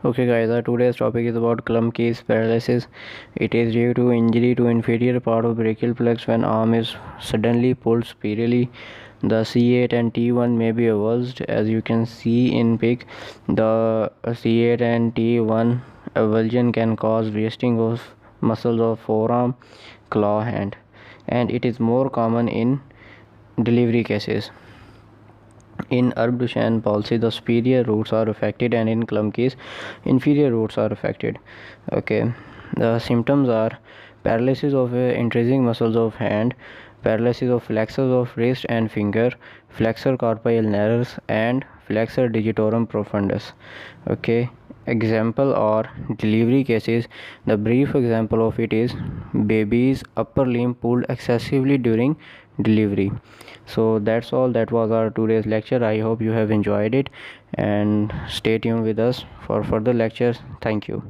Okay guys, our today's topic is about Klumpke's paralysis. It is due to injury to inferior part of brachial plex when arm is suddenly pulled spirally. The C8 and T1 may be avulsed, as you can see in pic. The C8 and T1 avulsion can cause wasting of muscles of forearm, claw, hand, and it is more common in delivery cases. In Herb Duchenne palsy, the superior roots are affected, and in Klumpke's, inferior roots are affected. Okay, the symptoms are paralysis of intrinsic muscles of hand, paralysis of flexors of wrist and finger, flexor carpi ulnaris, and flexor digitorum profundus. Okay, example or delivery cases. The brief example of it is baby's upper limb pulled excessively during delivery. So that's all. That was our today's lecture. I hope you have enjoyed it, and stay tuned with us for further lectures. Thank you.